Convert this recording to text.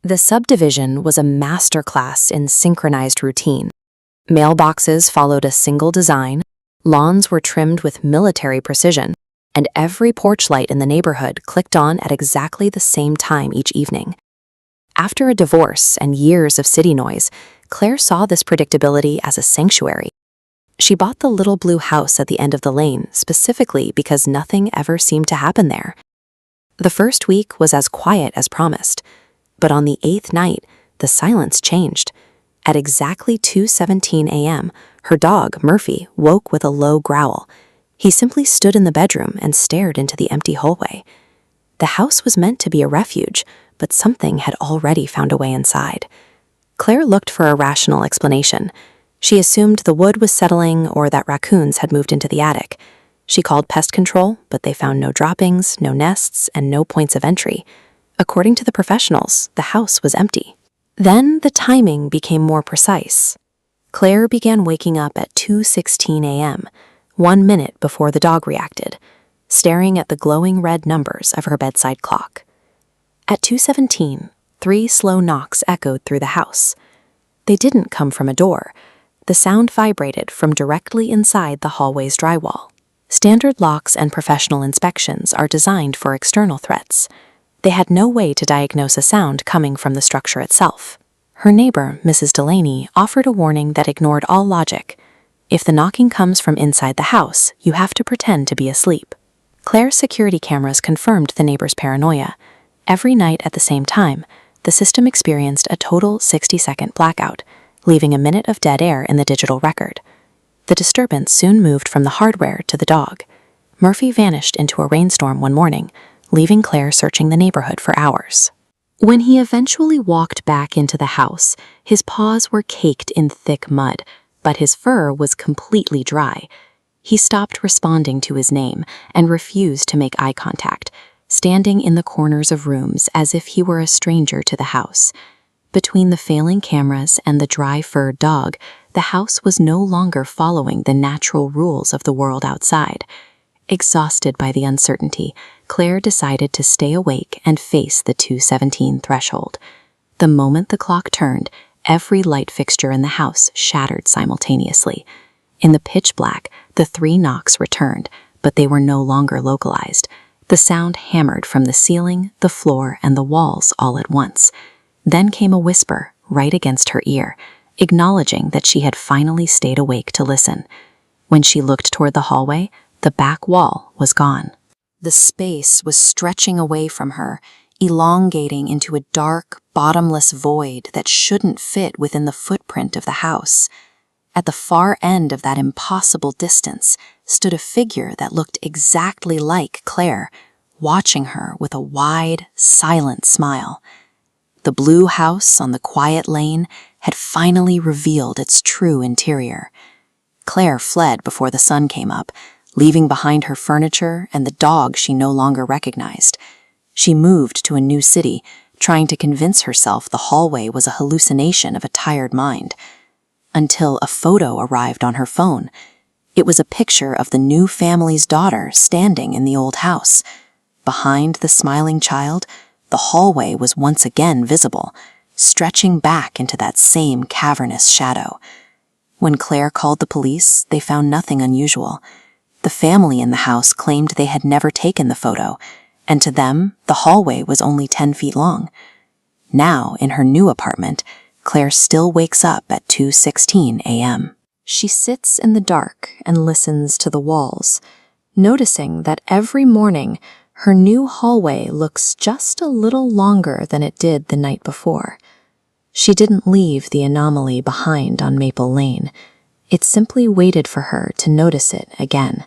The subdivision was a masterclass in synchronized routine. Mailboxes followed a single design, lawns were trimmed with military precision, and every porch light in the neighborhood clicked on at exactly the same time each evening. After a divorce and years of city noise, Claire saw this predictability as a sanctuary. She bought the little blue house at the end of the lane specifically because nothing ever seemed to happen there. The first week was as quiet as promised, but on the 8th night, the silence changed. At exactly 2:17 a.m., her dog, Murphy, woke with a low growl. He simply stood in the bedroom and stared into the empty hallway. The house was meant to be a refuge, but something had already found a way inside. Claire looked for a rational explanation. She assumed the wood was settling or that raccoons had moved into the attic. She called pest control, but they found no droppings, no nests, and no points of entry. According to the professionals, the house was empty. Then the timing became more precise. Claire began waking up at 2:16 a.m., 1 minute before the dog reacted, staring at the glowing red numbers of her bedside clock. At 2:17, 3 slow knocks echoed through the house. They didn't come from a door. The sound vibrated from directly inside the hallway's drywall. Standard locks and professional inspections are designed for external threats. They had no way to diagnose a sound coming from the structure itself. Her neighbor, Mrs. Delaney, offered a warning that ignored all logic. If the knocking comes from inside the house, you have to pretend to be asleep. Claire's security cameras confirmed the neighbor's paranoia. Every night at the same time, the system experienced a total 60-second blackout, leaving a minute of dead air in the digital record. The disturbance soon moved from the hardware to the dog. Murphy vanished into a rainstorm one morning, leaving Claire searching the neighborhood for hours. When he eventually walked back into the house, his paws were caked in thick mud, but his fur was completely dry. He stopped responding to his name and refused to make eye contact, standing in the corners of rooms as if he were a stranger to the house. Between the failing cameras and the dry-furred dog, the house was no longer following the natural rules of the world outside. Exhausted by the uncertainty, Claire decided to stay awake and face the 2:17 threshold. The moment the clock turned, every light fixture in the house shattered simultaneously. In the pitch black, the 3 knocks returned, but they were no longer localized. The sound hammered from the ceiling, the floor, and the walls all at once. Then came a whisper right against her ear, acknowledging that she had finally stayed awake to listen. When she looked toward the hallway, the back wall was gone. The space was stretching away from her, elongating into a dark, bottomless void that shouldn't fit within the footprint of the house. At the far end of that impossible distance stood a figure that looked exactly like Claire, watching her with a wide, silent smile. The blue house on the quiet lane had finally revealed its true interior. Claire fled before the sun came up, leaving behind her furniture and the dog she no longer recognized. She moved to a new city, trying to convince herself the hallway was a hallucination of a tired mind. Until a photo arrived on her phone. It was a picture of the new family's daughter standing in the old house. Behind the smiling child, the hallway was once again visible, stretching back into that same cavernous shadow. When Claire called the police, they found nothing unusual. The family in the house claimed they had never taken the photo, and to them, the hallway was only 10 feet long. Now, in her new apartment, Claire still wakes up at 2:16 a.m. She sits in the dark and listens to the walls, noticing that every morning her new hallway looks just a little longer than it did the night before. She didn't leave the anomaly behind on Maple Lane. It simply waited for her to notice it again.